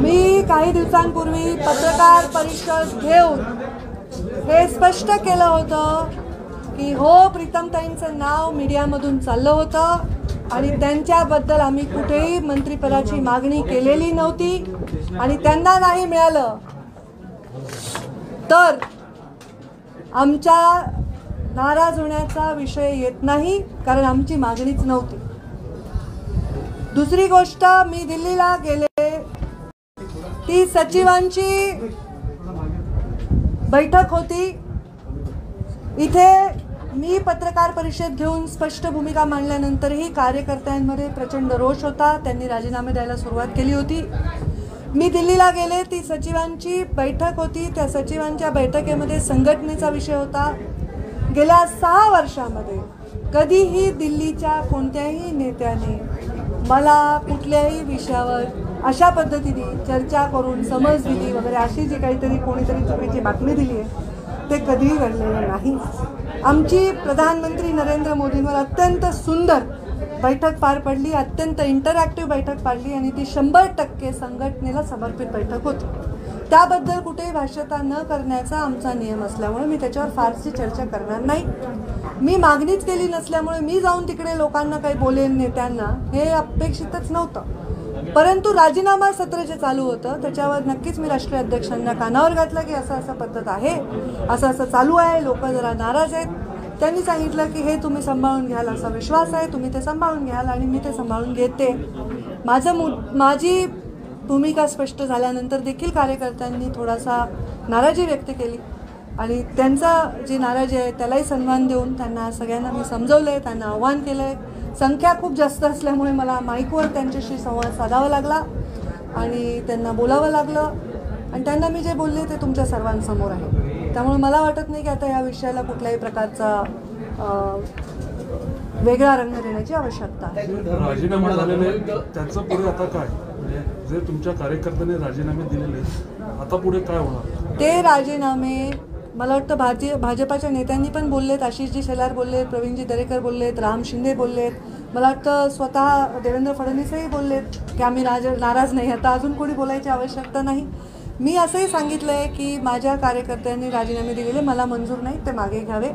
मी काही दिवसांपूर्वी पत्रकार परिषद घेऊन हे स्पष्ट केलं होतं की हो, प्रीतमताईंचं नाव मीडियामधून चाललं होतं आणि त्यांच्याबद्दल आम्ही कुठेही मंत्रिपदाची मागणी केलेली नव्हती आणि त्यांना नाही मिळालं तर आमच्या नाराज होण्याचा विषय येत नाही, कारण आमची मागणीच नव्हती. दुसरी गोष्ट, मी दिल्लीला गेले, ती सचिवांची बैठक होती. इथे मी पत्रकार परिषद घेऊन स्पष्ट भूमिका मांडल्यानंतरही कार्यकर्त्यांमध्ये प्रचंड रोष होता. त्यांनी राजीनामे द्यायला सुरुवात केली होती. मी दिल्लीला गेले, ती सचिवांची बैठक होती. त्या सचिवांच्या बैठकीमध्ये संघटनेचा विषय होता. गेल्या 6 वर्षामध्ये कधीही दिल्लीच्या कोणत्याही नेत्याने मला कुठल्याही विषयावर अशा पद्धतीने चर्चा करून समज दिली वगैरे अशी जी काहीतरी कोणीतरी चुकीची बातमी दिली आहे ते कधीही घडलेलं नाही. आमची प्रधानमंत्री नरेंद्र मोदींवर अत्यंत सुंदर बैठक पार पडली, अत्यंत इंटरॅक्टिव्ह बैठक पाडली आणि ती 100% संघटनेला समर्पित बैठक होती. त्याबद्दल कुठेही भाष्यता न करण्याचा आमचा नियम असल्यामुळे मी त्याच्यावर फारशी चर्चा करणार नाही. मी मागणीच केली नसल्यामुळे मी जाऊन तिकडे लोकांना काही बोलेन नेत्यांना हे अपेक्षितच नव्हतं. परंतु राजीनामा सत्र जे चालू होतं त्याच्यावर नक्कीच मी राष्ट्रीय अध्यक्षांना कानावर घातलं की असं पद्धत आहे, असं चालू आहे, लोक जरा नाराज आहेत. त्यांनी सांगितलं की हे तुम्ही सांभाळून घ्याल, असा विश्वास आहे, तुम्ही ते सांभाळून घ्याल आणि मी ते सांभाळून घेते. माझी भूमिका स्पष्ट झाल्यानंतर देखील कार्यकर्त्यांनी थोडासा नाराजी व्यक्त केली आणि त्यांचा जी नाराजी आहे त्यालाही सन्मान देऊन त्यांना सगळ्यांना मी समजवलं आहे, त्यांना आव्हान केलं आहे. संख्या खूप जास्त असल्यामुळे मला माईकवर त्यांच्याशी संवाद साधावा लागला आणि त्यांना बोलावं लागलं आणि त्यांना मी जे बोलले ते तुमच्या सर्वांसमोर आहे. त्यामुळे मला वाटत नाही की आता या विषयाला कुठल्याही प्रकारचा वेगळा रंग देण्याची आवश्यकता आहे. राजीनामा झालेले त्याचं पुढे आता काय, जे तुमच्या कार्यकर्त्यांनी राजीनामे दिलेले आता पुढे काय होणार? ते राजीनामे मला वाटतं भाजपाच्या नेत्यांनी पण बोललेत. आशिषजी शेलार बोललेत, प्रवीणजी दरेकर बोललेत, राम शिंदे बोललेत. मला वाटतं स्वतः देवेंद्र फडणवीसही बोललेत की आम्ही नाराज नाही. आता अजून कोणी बोलायची आवश्यकता नाही. मी असंही सांगितलं आहे की माझ्या कार्यकर्त्यांनी राजीनामे दिलेले मला मंजूर नाही, ते मागे घ्यावे.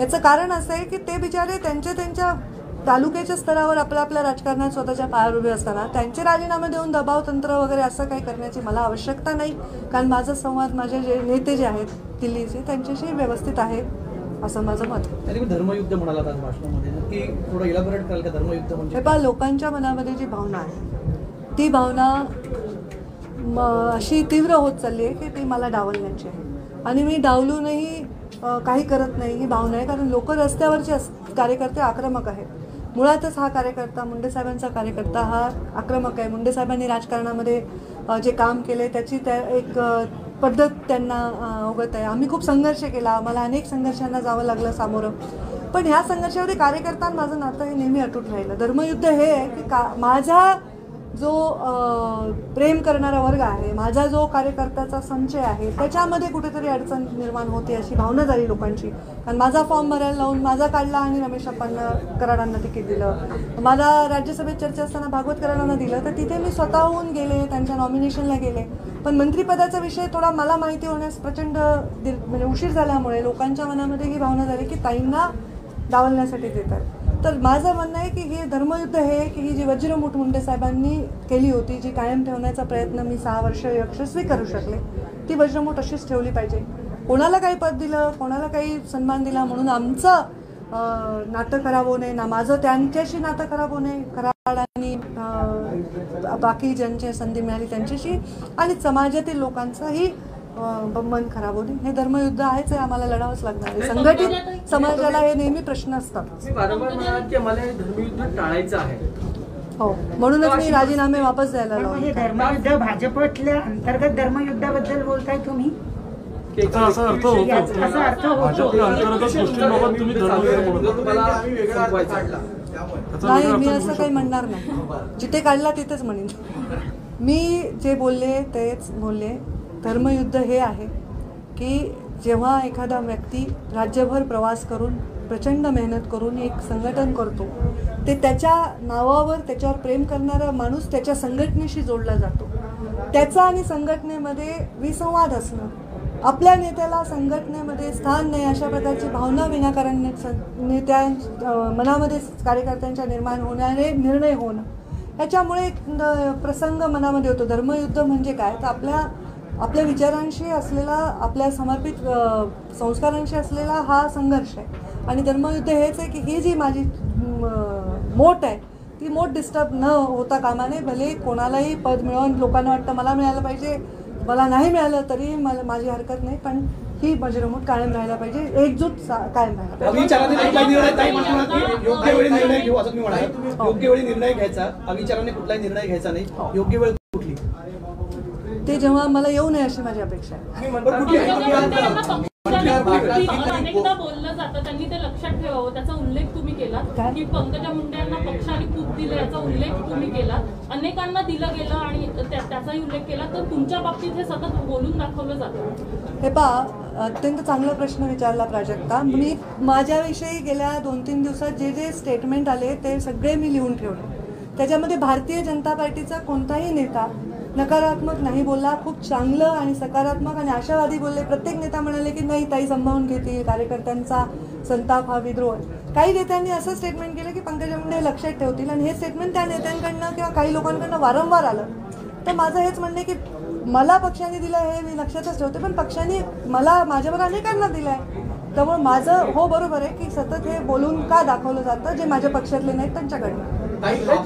याचं कारण असं आहे की ते बिचारे त्यांच्या तालुक्याच्या स्तरावर आपल्या राजकारणात स्वतःच्या पायावर उभे असताना त्यांचे राजीनामे देऊन दबाव तंत्र वगैरे असं काही करण्याची मला आवश्यकता नाही, कारण माझा संवाद माझे जे नेते जे आहेत दिल्लीचे त्यांच्याशी व्यवस्थित आहे असं माझं मत आहे. धर्मयुद्ध म्हणाला भाषणामध्ये, नक्की थोडं इलॅबोरेट कराल का धर्मयुद्ध म्हणजे? हे पहा, लोकांच्या मनामध्ये जी भावना आहे ती भावना अशी तीव्र होत चालली आहे की ती मला डावलण्याची आहे आणि मी डावलूनही काही करत नाही ही भावना आहे. कारण लोक रस्त्यावरचे कार्यकर्ते आक्रमक आहेत. मुळातच हा कार्यकर्ता, मुंडे साहेबांचा कार्यकर्ता हा आक्रमक आहे. मुंडे साहेबांनी राजकारणामध्ये जे काम केले त्याची एक पद्धत त्यांना अवगत आहे. आम्ही खूप संघर्ष केला, आम्हाला अनेक संघर्षांना जावं लागलं सामोरं, पण ह्या संघर्षावरील कार्यकर्त्यांना माझं नातं हे नेहमी अटूट राहिलं. धर्मयुद्ध हे आहे की माझा जो प्रेम करणारा वर्ग आहे, माझा जो कार्यकर्त्याचा संचय आहे त्याच्यामध्ये कुठेतरी अडचण निर्माण होते अशी भावना झाली लोकांची. कारण माझा फॉर्म भरायला लावून माझा काढला आणि रमेश कराडांना तिकीट दिलं. मला राज्यसभेत चर्चा असताना भागवत कराडांना दिलं, तर तिथे मी स्वतःहून गेले, त्यांच्या नॉमिनेशनला गेले. पण मंत्रिपदाचा विषय थोडा मला माहिती होण्यास प्रचंड म्हणजे उशीर झाल्यामुळे लोकांच्या मनामध्ये ही भावना झाली की ताईंना डावलण्यासाठी देतात. तर माझं म्हणणं आहे की हे धर्मयुद्ध हे की ही जी वज्रमूठ मुंडे साहेबांनी केली होती, जी कायम ठेवण्याचा प्रयत्न मी 6 वर्ष यशस्वी करू शकले, ती वज्रमूठ अशीच ठेवली पाहिजे. कोणाला काही पद दिलं, कोणाला काही सन्मान दिला म्हणून आमचं नातं खराब होऊ नये, ना माझं त्यांच्याशी नातं खराब होऊ नये, कराड आणि बाकी ज्यांची संधी मिळाली त्यांच्याशी, आणि समाजातील लोकांचाही मन खराब होणे. हे धर्मयुद्ध आहेच, आम्हाला लढावंच लागणार आहे. संघटित समाजाला हे नेहमी प्रश्न असतात. धर्मयुद्ध टाळायचं आहे, हो, म्हणूनच मी राजीनामे वापस द्यायला लावले. हे धर्मयुद्ध भाजपतल्या अंतर्गत धर्मयुद्धाबद्दल बोलताय तुम्ही? असा अर्थ होतो भाजपच्या अंतर्गत गोष्टींबाबत तुम्ही धर्मयुद्ध बोलता. त्याचा नाही, वेगळा मी अर्थ असं निघू काही शकतो. म्हणणार नाही. जिथे काढला तिथेच म्हणेन. मी जे बोलले तेच बोलले. धर्मयुद्ध हे आहे की जेव्हा एखादा व्यक्ती राज्यभर प्रवास करून प्रचंड मेहनत करून एक संघटन करतो, ते त्याच्या नावावर त्याच्यावर प्रेम करणारा माणूस त्याच्या संघटनेशी जोडला जातो. त्याचा आणि संघटनेमध्ये विसंवाद असणं, आपल्या नेत्याला संघटनेमध्ये स्थान नाही अशा प्रकारची भावना विनाकारण मनामध्ये कार्यकर्त्यांच्या निर्माण होणारे निर्णय होणं, ह्याच्यामुळे एक प्रसंग मनामध्ये होतो. धर्मयुद्ध म्हणजे काय, तर आपल्या विचारांशी असलेला, आपल्या समर्पित संस्कारांशी असलेला हा संघर्ष आहे. आणि धर्मयुद्ध हेच आहे की ही जी माझी मोठ आहे ती मोठ डिस्टर्ब न होता कामा नये. भले कोणालाही पद मिळवून लोकांना वाटतं मला मिळालं पाहिजे, मला नाही मिळालं तरी मला माझी हरकत नाही, पण ही मजरमूत कायम राहायला पाहिजे, एकजूट कायम राहायला पाहिजे. अविचाराने कुठलाही निर्णय ताई म्हणतात की योग्य वेळी निर्णय घेऊ असं तुम्ही म्हणाल. योग्य वेळी निर्णय घ्यायचा, अविचाराने कुठलाही निर्णय घ्यायचा नाही. योग्य वेळ कुठली? ते जेव्हा मला येऊ नये अशी माझी अपेक्षा आहे. अनेकदा बोललं जातं, त्यांनी ते लक्षात ठेवावं. त्याचा उल्लेख तुम्ही केला की पंकजा मुंडे यांना पक्षाने खूप दिले, याचा उल्लेख तुम्ही केला. अनेकांना दिलं गेलं आणि त्याचाही उल्लेख केला, तर तुमच्या बाबतीत हे सतत बोलून दाखवलं जातं. हे पहा, अत्यंत चांगला प्रश्न विचारला प्राजक्ता. मी माझ्याविषयी गेल्या 2-3 दिवसात जे जे स्टेटमेंट आले ते सगळे मी लिहून ठेवले. त्याच्यामध्ये भारतीय जनता पार्टीचा कोणताही नेता नकारात्मक नाही बोलला, खूप चांगलं आणि सकारात्मक आणि आशावादी बोलले. प्रत्येक नेता म्हणाले की नाही ताई सांभाळून घेतील, कार्यकर्त्यांचा संताप हा विद्रोह. काही नेत्यांनी असं स्टेटमेंट केलं की पंकजा मुंडे लक्षात ठेवतील, आणि हे स्टेटमेंट त्या नेत्यांकडनं किंवा काही लोकांकडनं वारंवार आलं. तर माझं हेच म्हणणं आहे की मला पक्षाने दिलं हे मी लक्षातच ठेवते, पण पक्षाने मला माझ्यावर अनेकांना दिलं आहे. त्यामुळे माझं हो बरोबर आहे की सतत हे बोलून का दाखवलं जातं जे माझ्या पक्षातले नाहीत त्यांच्याकडनं.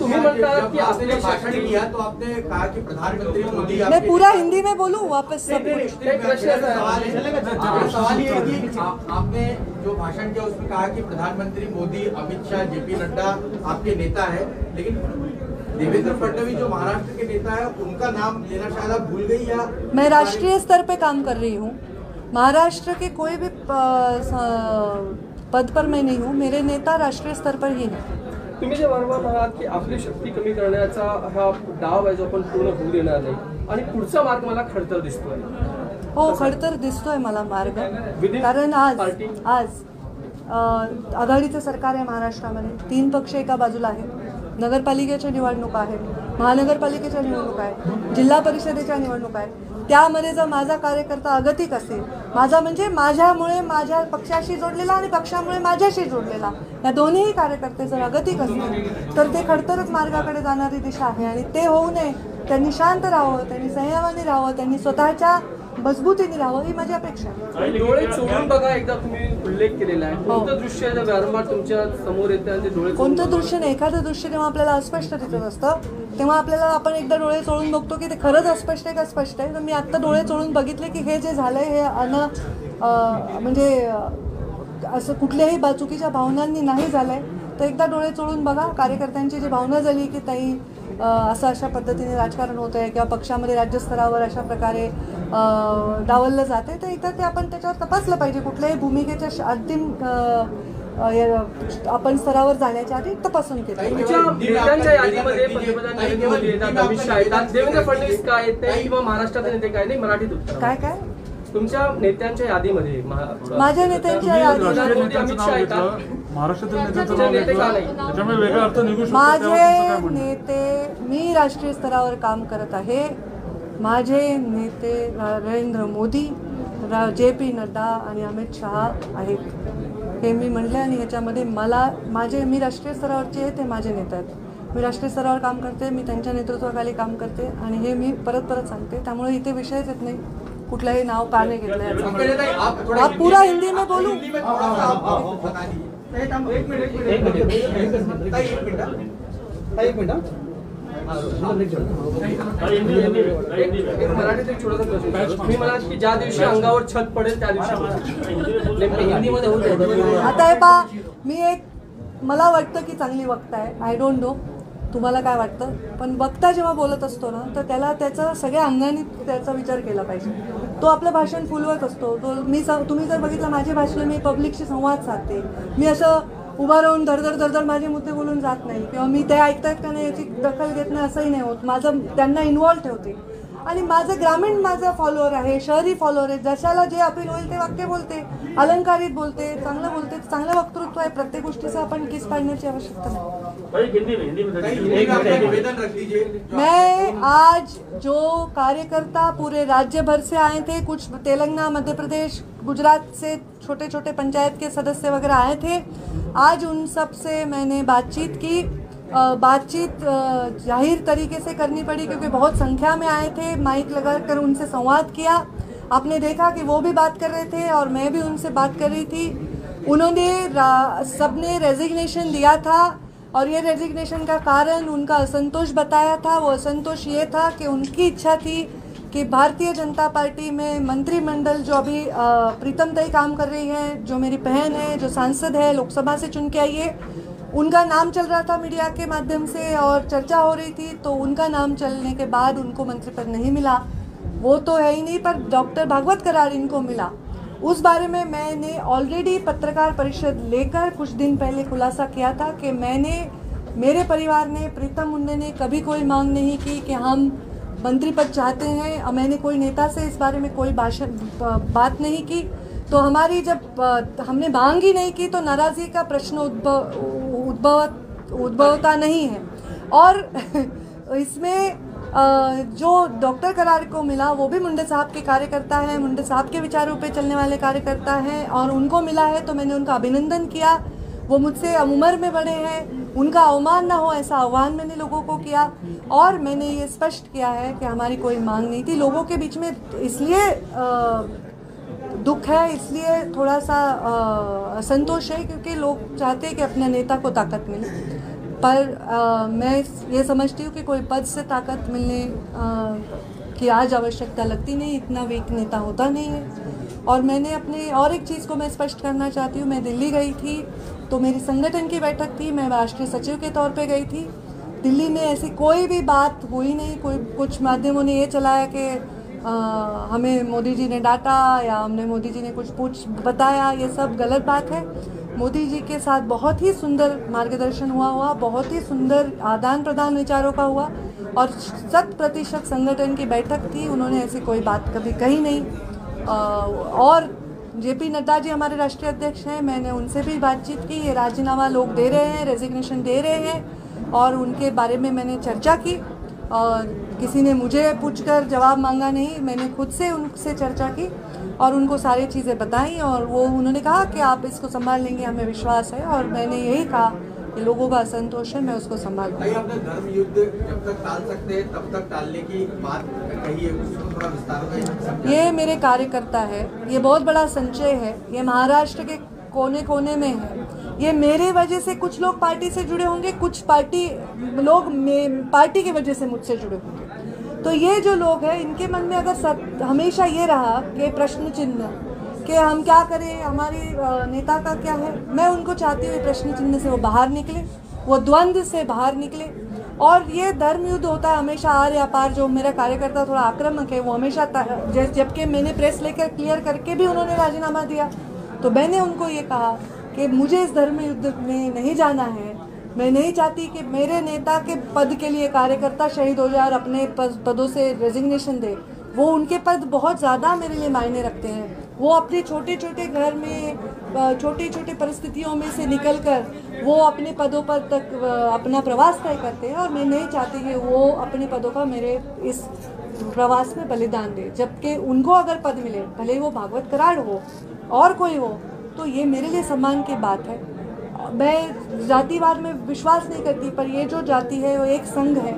तुम्ही म्हणता कि आपने भाषण किया तो आपने कहा कि प्रधानमंत्री मोदी मैं पूरा हिंदी में बोलूँ वापस सब कुछ? सवाल ये है कि आपने जो भाषण किया उसमें कहा कि प्रधानमंत्री मोदी, अमित शाह, जेपी नड्डा आपके नेता है, लेकिन देवेंद्र फडणवीस जो महाराष्ट्र के नेता है उनका नाम लेना शायद आप भूल गई या? मैं राष्ट्रीय स्तर पे काम कर रही हूँ. महाराष्ट्र के कोई भी पद पर मैं नहीं हूँ. मेरे नेता राष्ट्रीय स्तर पर ही हैं. तुम्ही जे वारंवार म्हणालात की आपली शक्ती कमी करण्याचा हा डाव आहे जो आपण पूर्ण होऊ देणार नाही, आणि पुढचा मार्ग मला खडतर दिसतोय. हो, खडतर दिसतोय मला मार्ग. कारण आज आघाडीचं सरकार आहे महाराष्ट्रामध्ये. 3 पक्ष एका बाजूला आहेत. नगरपालिकेच्या निवडणुका आहेत, महानगरपालिकेच्या निवडणुका आहेत, जिल्हा परिषदेच्या निवडणुका आहेत. त्यामध्ये जर माझा कार्यकर्ता अगतिक असेल, माझा म्हणजे माझ्यामुळे माझ्या पक्षाशी जोडलेला आणि पक्षामुळे माझ्याशी जोडलेला, या दोन्हीही कार्यकर्ते जर अगतिक असतील तर ते खडतरच मार्गाकडे जाणारी दिशा आहे. आणि ते होऊ नये, त्यांनी शांत राहावं, त्यांनी संयमाने राहावं, त्यांनी स्वतःच्या मजबूतीने राहावं, ही माझी अपेक्षा आहे. डोळे चोळून बघा, एकदा तुम्ही उल्लेख केलेला आहे. कोणतं दृश्य वारंवार तुमच्या समोर येतं आणि ते डोळे कोणतं दृश्य नाही, एखादं दृश्य जेव्हा आपल्याला अस्पष्ट दिसत असतं तेव्हा आपल्याला आपण एकदा डोळे चोळून बघतो की ते खरंच अस्पष्ट आहे का स्पष्ट आहे. तर मी आत्ता डोळे चोळून बघितले की हे जे झालंय हे म्हणजे असं कुठल्याही चुकीच्या भावनांनी नाही झालंय. तर एकदा डोळे चोळून बघा. कार्यकर्त्यांची जी भावना झाली की ताई असं अशा पद्धतीने राजकारण होत आहे किंवा पक्षामध्ये राज्यस्तरावर अशा प्रकारे डावललं जाते, तर एकदा ते आपण त्याच्यावर तपासलं पाहिजे. कुठल्याही भूमिकेच्या अंतिम आपण स्तरावर जाण्याच्या आधी तपासून केलं. तुमच्या नेत्यांच्या यादीमध्ये पंतप्रधान नरेंद्र मोदी येतात, अमित शाह येतात, देवेंद्र फडणवीस काय येते किंवा महाराष्ट्राचे नेते काय नाही, मराठीत उत्तर. काय तुमच्या नेत्यांच्या यादीमध्ये माझ्या नेत्यांच्या यादीमध्ये अमित शाह येतात, महाराष्ट्रातील नेत्यांचं नाव घेतलं, त्याच्यामुळे वेगळा अर्थ निघू शकतो. माझे नेते, मी राष्ट्रीय स्तरावर काम करत आहे. माझे नेते नरेंद्र मोदी, JP नड्डा आणि अमित शहा आहेत, हे मी म्हटले. आणि ह्याच्यामध्ये मी राष्ट्रीय स्तरावरचे आहे, ते माझे नेते आहेत. मी राष्ट्रीय स्तरावर काम करते, मी त्यांच्या नेतृत्वाखाली काम करते, आणि हे मी परत सांगते. त्यामुळे इथे विषयच येत नाही कुठलंही नाव का नाही घेतलं याचा. आप पूरा हिंदी में बोलू? एक मिनिट मराठीत एक छोटासा प्रश्न. मी म्हणाल की ज्या दिवशी अंगावर छत पडेल त्या दिवशी हिंदीमध्ये होत. आता हे पहा, मला वाटतं की चांगली वक्ता आहे. आय डोंट नो तुम्हाला काय वाटतं, पण वक्ता जेव्हा बोलत असतो ना तर त्याला त्याचा सगळ्या अंगाने त्याचा विचार केला पाहिजे. तो आपलं भाषण फुलवत असतो. तुम्ही जर बघितलं माझे भाषण, मी पब्लिकशी संवाद साधते. मी असं उभं राहून धडधड माझे मुद्दे बोलून जात नाही किंवा मी ते ऐकतायत का नाही याची दखल घेत नाही असंही नाही होत. माझं त्यांना इन्व्हॉल्व ठेवते आणि माझं ग्रामीण माझा फॉलोअर आहे, शहरी फॉलोअर आहे. जशाला जे अपील होईल ते वाक्य बोलते, अलंकारित बोलते, चांगलं बोलते. चांगलं वक्तृत्व आहे. प्रत्येक गोष्टीचं आपण किस काढण्याची आवश्यकता नाही. मैं आज जो कार्यकर्ता पूरे राज्य भर से आए थे, कुछ तेलंगाना, मध्य प्रदेश, गुजरात से छोटे छोटे पंचायत के सदस्य वगैरह आए थे, आज उन सब से मैंने बातचीत की. बातचीत जाहिर तरीके से करनी पड़ी क्योंकि बहुत संख्या में आए थे. माइक लगाकर उनसे संवाद किया. आपने देखा कि वो भी बात कर रहे थे और मैं भी उनसे बात कर रही थी. उन्होंने सबने रेजिग्नेशन दिया था और ये रेजिग्नेशन का कारण उनका असंतोष बताया था. वो असंतोष ये था कि उनकी इच्छा थी कि भारतीय जनता पार्टी में मंत्रिमंडल जो अभी प्रीतम ताई काम कर रही है, जो मेरी बहन है, जो सांसद है, लोकसभा से चुन के आई है, उनका नाम चल रहा था मीडिया के माध्यम से और चर्चा हो रही थी. तो उनका नाम चलने के बाद उनको मंत्री पद नहीं मिला. वो तो है ही नहीं, पर डॉक्टर भागवत करार इनको मिला. उस बारे में मैंने ऑलरेडी पत्रकार परिषद लेकर कुछ दिन पहले खुलासा किया था कि मेरे परिवार ने, प्रीतम मुंडे ने कभी कोई मांग नहीं की कि हम मंत्री पद चाहते हैं. मैंने कोई नेता से इस बारे में कोई बात नहीं की. तो हमारी जब हमने मांग ही नहीं की तो नाराज़गी का प्रश्न उद्भवता नहीं है. और इसमें जो डॉक्टर करार को मिला वो भी मुंडे साहब के कार्यकर्ता हैं, मुंडे साहब के विचारों पे चलने वाले कार्यकर्ता हैं और उनको मिला है तो मैंने उनका अभिनंदन किया. वो मुझसे उम्र में बड़े हैं, उनका अवमान ना हो ऐसा आह्वान मैंने लोगों को किया. और मैंने ये स्पष्ट किया है कि हमारी कोई मांग नहीं थी. लोगों के बीच में इसलिए दुख है, इसलिए थोड़ा सा असंतोष है क्योंकि लोग चाहते हैं कि अपने नेता को ताकत मिले. पर मैं ये समझती हूँ कि कोई पद से ताकत मिलने की आज आवश्यकता लगती नहीं. इतना वीक नेता होता नहीं है. और मैंने अपने और एक चीज़ को मैं स्पष्ट करना चाहती हूँ. मैं दिल्ली गई थी तो मेरी संगठन की बैठक थी, मैं राष्ट्रीय सचिव के तौर पे गई थी. दिल्ली में ऐसी कोई भी बात हुई नहीं. कुछ माध्यमों ने ये चलाया कि हमें मोदी जी ने डांटा या हमने मोदी जी ने कुछ बताया. ये सब गलत बात है. मोदी जी के साथ बहुत ही सुंदर मार्गदर्शन हुआ, बहुत ही सुंदर आदान प्रदान विचारों का हुआ और 100% संगठन की बैठक थी. उन्होंने ऐसी कोई बात कभी कही नहीं. और जेपी नड्डा जी हमारे राष्ट्रीय अध्यक्ष हैं, मैंने उनसे भी बातचीत की. ये राजीनामा लोग दे रहे हैं, रेजिग्नेशन दे रहे हैं और उनके बारे में मैंने चर्चा की. और किसी ने मुझे पूछकर जवाब मांगा नहीं, मैंने खुद से उनसे चर्चा की और उनको सारी चीज़ें बताई. और वो उन्होंने कहा कि आप इसको संभाल लेंगे, हमें विश्वास है. और मैंने यही कहा कि लोगों का असंतोष है, मैं उसको संभाल लूँगी. अपने धर्म युद्ध जब तक टाल सकते हैं तब तक टालने की बात कही है, उसको थोड़ा विस्तार में. ये मेरे कार्यकर्ता है, ये बहुत बड़ा संचय है, ये महाराष्ट्र के कोने कोने में है. ये मेरे वजह से कुछ लोग पार्टी से जुड़े होंगे, कुछ लोग पार्टी की वजह से मुझसे जुड़े होंगे. तो ये जो लोग हैं इनके मन में अगर हमेशा ये रहा कि प्रश्न चिन्ह कि हम क्या करें, हमारी नेता का क्या है, मैं उनको चाहती हूँ प्रश्न चिन्ह से वो बाहर निकले, वो द्वंद्व से बाहर निकले. और ये धर्म युद्ध होता है हमेशा आर या पार. जो मेरा कार्यकर्ता थोड़ा आक्रामक है वो हमेशा, जबकि मैंने प्रेस लेकर क्लियर करके भी उन्होंने राजीनामा दिया तो मैंने उनको ये कहा कि मुझे इस धर्म युद्ध में नहीं जाना है. मैं नहीं चाहती कि मेरे नेता के पद के लिए कार्यकर्ता शहीद हो जाए और अपने पदों से रेजिग्नेशन दे. वो उनके पद बहुत ज़्यादा मेरे लिए मायने रखते हैं. वो अपने छोटे छोटे घर में छोटी छोटी परिस्थितियों में से निकलकर वो अपने पदों पर तक अपना प्रवास तय करते हैं और मैं नहीं चाहती कि वो अपने पदों का मेरे इस प्रवास में बलिदान दे. जबकि उनको अगर पद मिले, भले ही वो भागवत कराड़ हो और कोई हो, तो ये मेरे लिए सम्मान की बात है. मैं जातिवाद में विश्वास नहीं करती, पर ये जो जाति है वो एक संघ है,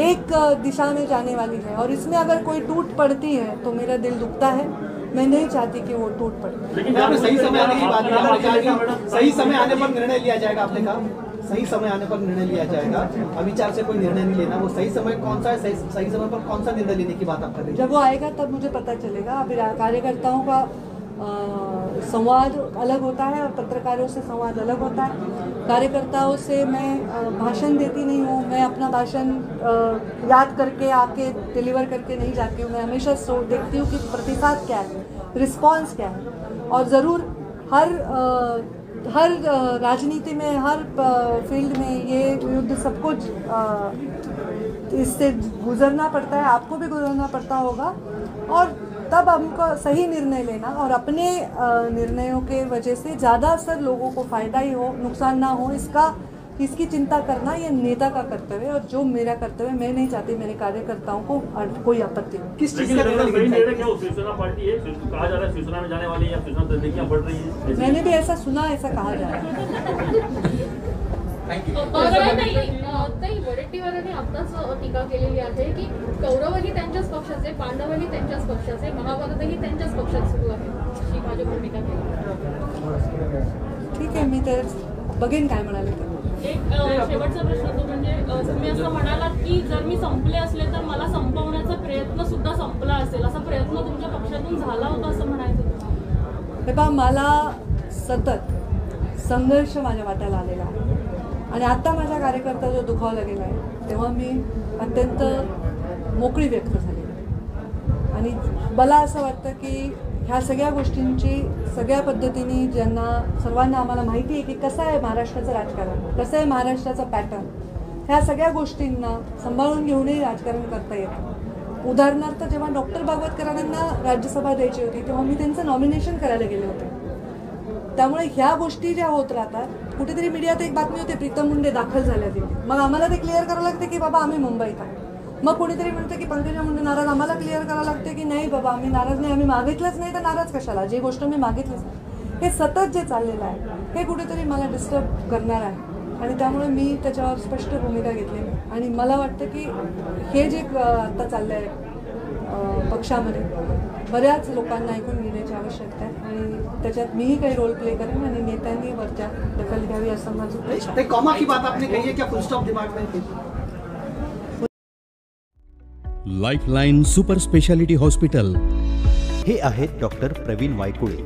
एक दिशा में जाने वाली है और इसमें अगर कोई टूट पड़ती है तो मेरा दिल दुखता है. मैं नहीं चाहती कि वो टूट पड़े. लेकिन सही समय आने की बात है, सही समय आने पर निर्णय लिया जाएगा. आपने कहा सही समय आने पर निर्णय लिया जाएगा, अविचार से कोई निर्णय नहीं लेना. वो सही समय कौन सा है, सही समय पर कौन सा निर्णय लेने की बात आप कर रहे हैं? जब वो आएगा तब मुझे पता चलेगा. अभी कार्यकर्ताओं का संवाद अलग होता है और पत्रकारों से संवाद अलग होता है. कार्यकर्ताओं से मैं भाषण देती नहीं हूँ, मैं अपना भाषण याद करके आके डिलीवर करके नहीं जाती हूँ. मैं हमेशा देखती हूँ कि प्रतिसाद क्या है, रिस्पांस क्या है. और ज़रूर हर हर राजनीति में, हर फील्ड में ये युद्ध सबको इससे गुजरना पड़ता है, आपको भी गुजरना पड़ता होगा, और तब हमको सही निर्णय लेना और अपने निर्णयों के वजह से ज़्यादातर लोगों को फ़ायदा ही हो, नुकसान ना हो, इसकी चिंता करना ये नेता का कर्तव्य है। और जो मेरा कर्तव्य, मैं नहीं चाहती मेरे कार्यकर्ताओं को कोई आपत्ति हो। किस चीज का निर्णय लेकिन लेंगे? क्या शिवसेना पार्टी है, कहा जा रहा है शिवसेना में जाने वाली है या शिवसेना तहरीकियां बढ़ रही है? मैंने भी ऐसा सुना, ऐसा कहा जा रहा है। ताई वडेट्टीवारांनी आताच टीका केलेली आहे की कौरवही त्यांच्याच पक्षाचे, पांडवही त्यांच्याच पक्षाचे, महाभारतही त्यांच्याच पक्षात सुरू आहे, अशी भाजप भूमिका केली. ठीक आहे, मी तर बघेन काय म्हणाले ते. एक शेवटचा प्रश्न तो म्हणजे तुम्ही असं म्हणालात की जर मी संपले असले तर मला संपवण्याचा प्रयत्न सुद्धा संपला असेल, असा प्रयत्न तुमच्या पक्षातून झाला होता असं म्हणायचं? हे पहा, मला सतत संघर्ष माझ्या वाट्याला आलेला आहे आणि आता माझा कार्यकर्ता जो दुखावला गेला आहे तेव्हा मी अत्यंत मोकळी व्यक्त झाली आणि मला असं वाटतं की ह्या सगळ्या गोष्टींची सगळ्या पद्धतीने सर्वांना आम्हाला माहिती आहे की कसं आहे महाराष्ट्राचं राजकारण, कसं आहे महाराष्ट्राचा पॅटर्न, ह्या सगळ्या गोष्टींना सांभाळून घेऊनही राजकारण करता येतं. उदाहरणार्थ जेव्हा डॉक्टर भागवतकरांना राज्यसभा द्यायची होती तेव्हा मी त्यांचं नॉमिनेशन करायला गेले होते. त्यामुळे ह्या गोष्टी ज्या होत राहतात, कुठेतरी मीडियात एक बातमी होते प्रीतम मुंडे दाखल झाल्या तिथे, मग आम्हाला ते क्लिअर करावं लागते की बाबा आम्ही मुंबईत आहे. मग कोणीतरी म्हणते की पंकजा मुंडे नाराज, आम्हाला क्लिअर करावं लागते की नाही बाबा आम्ही नाराज नाही, आम्ही मागितलंच नाही तर नाराज कशाला, जे गोष्ट मी मागितलीच नाही. हे सतत जे चाललेलं आहे हे कुठेतरी मला डिस्टर्ब करणार आहे आणि त्यामुळे मी त्याच्यावर स्पष्ट भूमिका घेतली आणि मला वाटतं की हे जे आता चाललं आहे पक्षामध्ये बऱ्याच लोकांना ऐकून घेण्याची आवश्यकता आहे आणि त्याच्यात मीही काही रोल प्ले करेन आणि नेत्यांनी वरच्या दखल घ्यावी असं माझं इच्छा आहे. कॉमा की बात आपने कही है, क्या फुल स्टॉप दिमाग में थी? Lifeline super speciality hospital. हे आहेत डॉक्टर प्रवीण वायकुळे.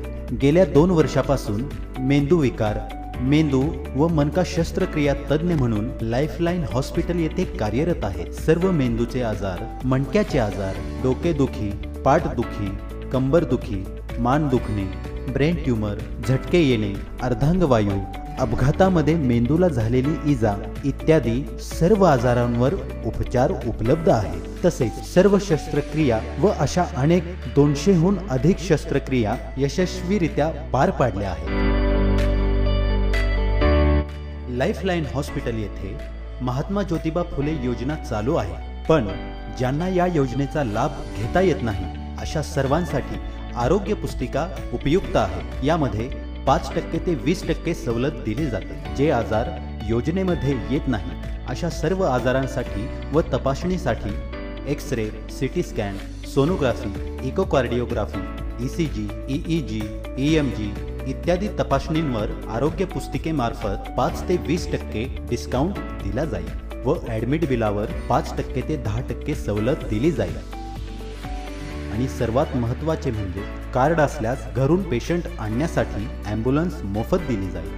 गेल्या 2 वर्षापासून मेंदूविकार, मेंदू व मनका शस्त्रक्रिया तज्ज्ञ म्हणून लाईफलाईन हॉस्पिटल येथे कार्यरत आहेत. सर्व मेंदूचे आजार, मणक्याचे आजार, डोकेदुखी, पाठदुखी, कंबरदुखी, मान दुखणे, ब्रेन ट्यूमर, झटके येणे, अर्धांगवायू, अपघातामध्ये मेंदूला झालेली इजा इत्यादी सर्व आजारांवर उपचार उपलब्ध आहेत. तसेच सर्व शस्त्रक्रिया व अशा अनेक 200हून अधिक शस्त्रक्रिया यशस्वीरित्या पार पाडल्या आहेत. लाईफलाईन हॉस्पिटल येथे महात्मा ज्योतिबा फुले योजना चालू आहे, पण ज्यांना या योजनेचा लाभ घेता येत नाही अशा सर्वांसाठी आरोग्य पुस्तिका उपयुक्त आहे. यामध्ये 5% ते 20% सवलत दिली जाते. जे आजार योजनेमध्ये येत नाही अशा सर्व आजारांसाठी व तपासणीसाठी X-ray, CT scan, sonography, echocardiography, ECG, EEG, EMG इत्यादी तपासणींवर आरोग्य पुस्तिकेमार्फत 5 ते 20% डिस्काउंट दिला जाईल व ॲडमिट बिलावर 5% ते 10% सवलत दिली जाईल. आणि सर्वात महत्त्वाचे म्हणजे कार्ड असल्यास घरून पेशंट आणण्यासाठी ॲम्ब्युलन्स मोफत दिली जाईल.